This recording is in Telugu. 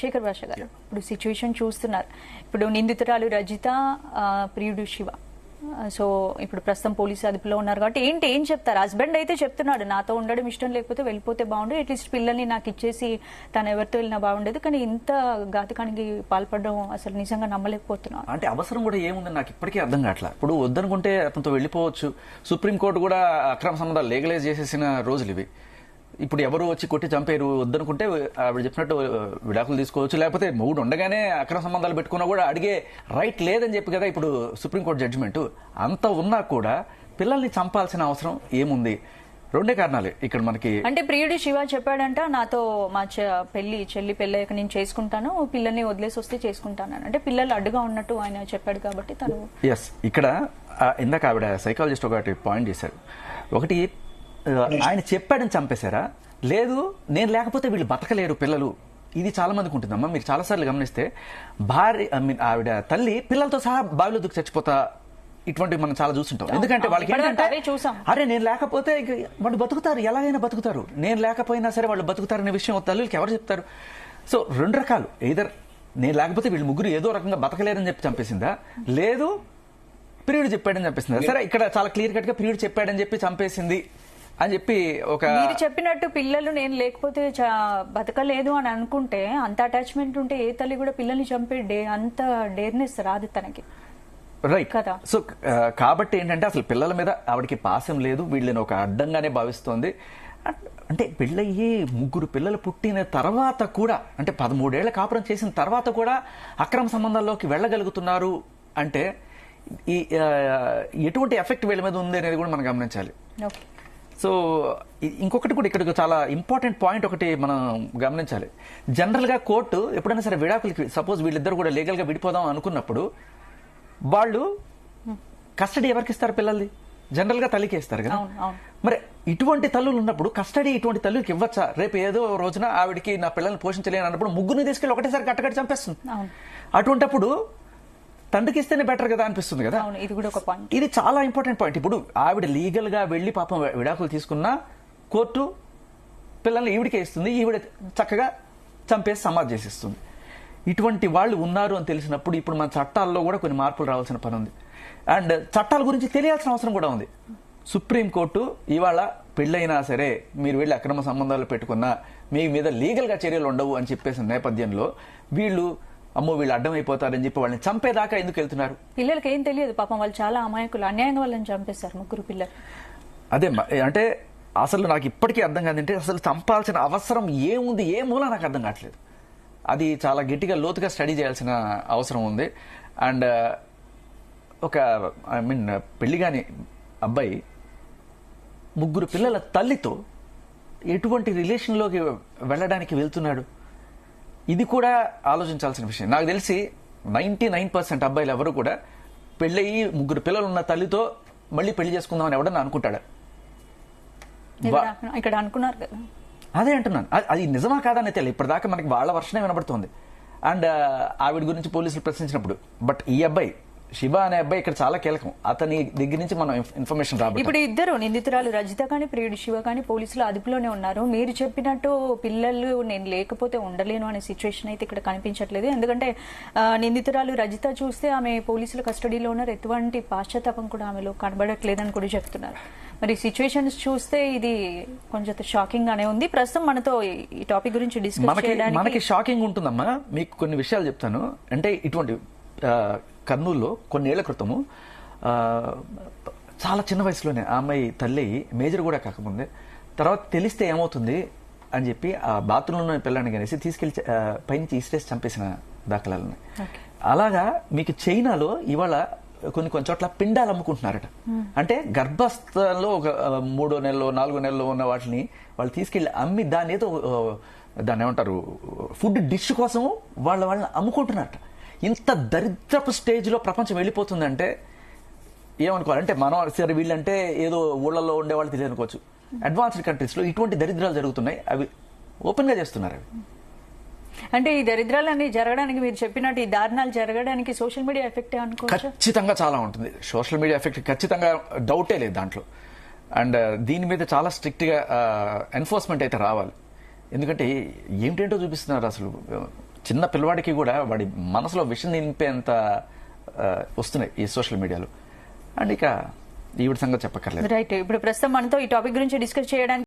శేఖర్ భాష గారు, ఇప్పుడు సిచ్యువేషన్ చూస్తున్నారు. ఇప్పుడు నిందితురాలు రజిత, ప్రియుడు శివ. సో ఇప్పుడు ప్రస్తుతం పోలీసు అదుపులో ఉన్నారు కాబట్టి ఏం చెప్తారు? హస్బెండ్ అయితే చెప్తున్నాడు, నాతో ఉండడం ఇష్టం లేకపోతే వెళ్ళిపోతే బాగుండు, అట్లీస్ట్ పిల్లల్ని నాకు ఇచ్చేసి తను ఎవరితో వెళ్ళినా బాగుండేది, కానీ ఇంత ఘాతకానికి పాల్పడడం అసలు నిజంగా నమ్మలేకపోతున్నాను. అంటే అవసరం కూడా ఏముందని నాకు ఇప్పటికీ అర్థం కావట్లా. ఇప్పుడు వద్దనుకుంటే అతనితో వెళ్ళిపోవచ్చు. సుప్రీంకోర్టు కూడా అక్రమ సంబంధాలు లీగలైజ్ చేసేసిన రోజులు ఇవి. ఇప్పుడు ఎవరు వచ్చి కొట్టి చంపేరు, వద్దనుకుంటే ఆవిడ చెప్పినట్టు విడాకులు తీసుకోవచ్చు, లేకపోతే మూడు ఉండగానే అక్రమ సంబంధాలు పెట్టుకున్నా కూడా అడిగే రైట్ లేదని చెప్పి కదా ఇప్పుడు సుప్రీంకోర్టు జడ్జిమెంట్. అంత ఉన్నా కూడా పిల్లల్ని చంపాల్సిన అవసరం ఏముంది? రెండే కారణాలే ఇక్కడ మనకి. అంటే ప్రియుడు శివ చెప్పాడంట, నాతో మా చెల్లి పెళ్ళయ్యాక నేను చేసుకుంటాను, పిల్లల్ని వదిలేసి వస్తే చేసుకుంటాను. అంటే పిల్లలు అడ్డుగా ఉన్నట్టు ఆయన చెప్పాడు కాబట్టి తను. ఎస్, ఇక్కడ ఇందాక ఆవిడ సైకాలజిస్ట్ ఒకటి పాయింట్ చేశారు. ఒకటి, ఆయన చెప్పాడని చంపేశారా, లేదు నేను లేకపోతే వీళ్ళు బతకలేరు పిల్లలు. ఇది చాలా మందికి ఉంటుందమ్మా. మీరు చాలాసార్లు గమనిస్తే భార్య ఆవిడ తల్లి పిల్లలతో సహా బావిలో దూకి చచ్చిపోతా, ఇటువంటివి మనం చాలా చూస్తుంటాం. ఎందుకంటే వాళ్ళకి ఏంటంటే అరే నేను లేకపోతే వాళ్ళు బతుకుతారు, ఎలాగైనా బతుకుతారు, నేను లేకపోయినా సరే వాళ్ళు బతుకుతారనే విషయం తల్లికి ఎవరు చెప్తారు? సో రెండు రకాలు, ఎయిదర్ నేను లేకపోతే వీళ్ళు ముగ్గురు ఏదో రకంగా బతకలేరని చెప్పి చంపేసిందా, లేదు ప్రియుడు చెప్పాడని చంపేసిందా. సరే, ఇక్కడ చాలా క్లియర్ కట్ గా ప్రియుడు చెప్పాడని చెప్పి చంపేసింది అని చెప్పి ఒక. మీరు చెప్పినట్టు పిల్లలు నేను లేకపోతే బతకలేదు అని అనుకుంటే, అంత అటాచ్మెంట్ ఉంటే ఏ తల్లి కూడా పిల్లల్ని చంపే అంత డేర్నెస్ రాదు తనకి, రైట్ కదా. సో కాబట్టి ఏంటంటే అసలు పిల్లల మీద ఆవిడకి పాసం లేదు, వీళ్ళని ఒక అడ్డంగానే భావిస్తోంది. అంటే పెళ్ళయ్యి ముగ్గురు పిల్లలు పుట్టిన తర్వాత కూడా, అంటే 13 ఏళ్ల కాపురం చేసిన తర్వాత కూడా అక్రమ సంబంధాల్లోకి వెళ్ళగలుగుతున్నారు అంటే ఈ ఎటువంటి ఎఫెక్ట్ వీళ్ళ మీద ఉంది అనేది కూడా మనం గమనించాలి. సో ఇంకొకటి కూడా ఇక్కడ చాలా ఇంపార్టెంట్ పాయింట్ ఒకటి మనం గమనించాలి. జనరల్ గా కోర్టు ఎప్పుడైనా సరే విడాకులకి, సపోజ్ వీళ్ళిద్దరు కూడా లీగల్ గా విడిపోదాం అనుకున్నప్పుడు వాళ్ళు కస్టడీ ఎవరికి ఇస్తారు? పిల్లల్ని జనరల్ గా తల్లికి ఇస్తారు కదా. మరి ఇటువంటి తల్లులు ఉన్నప్పుడు కస్టడీ ఇటువంటి తల్లికి ఇవ్వచ్చా? రేపు ఏదో రోజున ఆవిడికి నా పిల్లల్ని పోషించలేని అన్నప్పుడు ముగ్గురిని తీసుకెళ్లి ఒకటేసారి కట్టకట్టి చంపేస్తుంది. అటువంటిప్పుడు తండ్రికి ఇస్తేనే బెటర్ కదా అనిపిస్తుంది కదా. ఇది చాలా ఇంపార్టెంట్ పాయింట్. ఇప్పుడు ఆవిడ లీగల్ గా వెళ్లి పాపం విడాకులు తీసుకున్నా కోర్టు పిల్లల్ని ఈవిడికే ఇస్తుంది, ఈవిడ చక్కగా చంపేసి సమాధి చేసిస్తుంది. ఇటువంటి వాళ్ళు ఉన్నారు అని తెలిసినప్పుడు ఇప్పుడు మన చట్టాల్లో కూడా కొన్ని మార్పులు రావాల్సిన పని ఉంది. అండ్ చట్టాల గురించి తెలియాల్సిన అవసరం కూడా ఉంది. సుప్రీంకోర్టు ఇవాళ పెళ్ళైనా సరే మీరు వెళ్ళి అక్రమ సంబంధాలు పెట్టుకున్నా మీ మీద లీగల్ గా చర్యలు ఉండవు అని చెప్పేసిన నేపథ్యంలో వీళ్ళు వీళ్ళు అడ్డమైపోతారని చెప్పి వాళ్ళని చంపేదాకా ఎందుకు వెళ్తున్నారు? పిల్లలకి ఏం తెలియదు పాపం, వాళ్ళు చాలా అమాయకులు, అన్యాయంగా వాళ్ళని చంపేస్తారు ముగ్గురు పిల్లలు. అదే అంటే అసలు నాకు ఇప్పటికీ అర్థం కాదంటే అసలు చంపాల్సిన అవసరం ఏముంది, ఏ మూల నాకు అర్థం కావట్లేదు. అది చాలా గట్టిగా లోతుగా స్టడీ చేయాల్సిన అవసరం ఉంది. అండ్ ఒక పెళ్లి కాని అబ్బాయి ముగ్గురు పిల్లల తల్లితో ఎటువంటి రిలేషన్లోకి వెళ్ళడానికి వెళ్తున్నాడు? ఇది కూడా ఆలోచించాల్సిన విషయం. నాకు తెలిసి 99% అబ్బాయిలు ఎవరు కూడా పెళ్ళయి ముగ్గురు పిల్లలు ఉన్న తల్లితో మళ్ళీ పెళ్లి చేసుకుందామని ఎవడన్నా అనుకుంటాడా? ఇక్కడ అనుకున్నారు కదా. అదే అంటున్నాను, అది నిజమా కాదని తెలియదు. ఇప్పటిదాకా మనకి వాళ్ళ వర్షనే వినబడుతుంది. అండ్ ఆవిడ గురించి పోలీసులు ప్రశ్నించినప్పుడు, బట్ ఈ అబ్బాయి శివ అనే అబ్బాయి ఇక్కడ చాలా కీలకం. అతని దగ్గర నుంచి మనం ఇన్ఫర్మేషన్ రాబోతుంది. ఇప్పుడు ఇద్దరు నిందితురాలు రజిత కానీ ప్రియుడు శివ కానీ పోలీసులు అదుపులోనే ఉన్నారు. మీరు చెప్పినట్టు పిల్లలు నేను లేకపోతే ఉండలేను అనే సిచ్యువేషన్ అయితే ఇక్కడ కనిపించట్లేదు. ఎందుకంటే నిందితురాలు రజిత చూస్తే ఆమె పోలీసుల కస్టడీలో ఉన్నారు, ఎటువంటి పాశ్చాత్తాపం కూడా ఆమెలో కనబడట్లేదని కూడా చెప్తున్నారు. మరి సిచ్యువేషన్స్ చూస్తే ఇది కొంచెం షాకింగ్ గానే ఉంది. ప్రస్తుతం మనతో ఈ టాపిక్ గురించి డిస్కస్ చేయడానికి మనకి షాకింగ్ ఉంటుందమ్మా. మీకు కొన్ని విషయాలు చెప్తాను. అంటే ఇటువంటి కర్నూలులో కొన్నేళ్ల క్రితము చాలా చిన్న వయసులోనే ఆ అమ్మాయి తల్లి మేజర్ కూడా కాకముందే తర్వాత తెలిస్తే ఏమవుతుంది అని చెప్పి ఆ బాత్రూంలో పిల్లని కనేసి తీసుకెళ్లి పైనుంచి ఇస్టేసి చంపేసిన దాఖలాలని. అలాగా మీకు చైనాలో ఇవాళ కొన్ని చోట్ల పిండాలు అమ్ముకుంటున్నారట. అంటే గర్భస్థంలో ఒక 3 నెలలో 4 నెలలో ఉన్న వాటిని వాళ్ళు తీసుకెళ్లి అమ్మి దాన్ని ఏమంటారు ఫుడ్ డిష్ కోసం వాళ్ళని అమ్ముకుంటున్నారట. ఇంత దరిద్రపు స్టేజ్ లో ప్రపంచం వెళ్ళిపోతుందంటే ఏమనుకోవాలంటే మనం సరే వీళ్ళంటే ఏదో ఊళ్ళలో ఉండేవాళ్ళు తెలియదు అనుకోవచ్చు. అడ్వాన్స్డ్ కంట్రీస్ లో ఇటువంటి దరిద్రాలు జరుగుతున్నాయి, అవి ఓపెన్ గా చేస్తున్నారు. అవి అంటే ఈ దరిద్రాలన్నీ జరగడానికి మీరు చెప్పినట్టు ఈ దారుణాలు జరగడానికి సోషల్ మీడియా ఎఫెక్ట్ అనుకోవచ్చు. ఖచ్చితంగా చాలా ఉంటుంది సోషల్ మీడియా ఎఫెక్ట్, ఖచ్చితంగా డౌటే లేదు దాంట్లో. అండ్ దీని మీద చాలా స్ట్రిక్ట్ గా ఎన్ఫోర్స్మెంట్ అయితే రావాలి. ఎందుకంటే ఏమిటేంటో చూపిస్తున్నారు అసలు. చిన్న పిల్లవాడికి కూడా వాడి మనసులో విషయం నింపేంత వస్తున్నాయి ఈ సోషల్ మీడియాలో. అండ్ ఇక ఈవిడ సంగతి చెప్పక్కర్లేదు. రైట్. ఇప్పుడు ప్రస్తుతం మనతో ఈ టాపిక్ గురించి డిస్కస్ చేయడానికి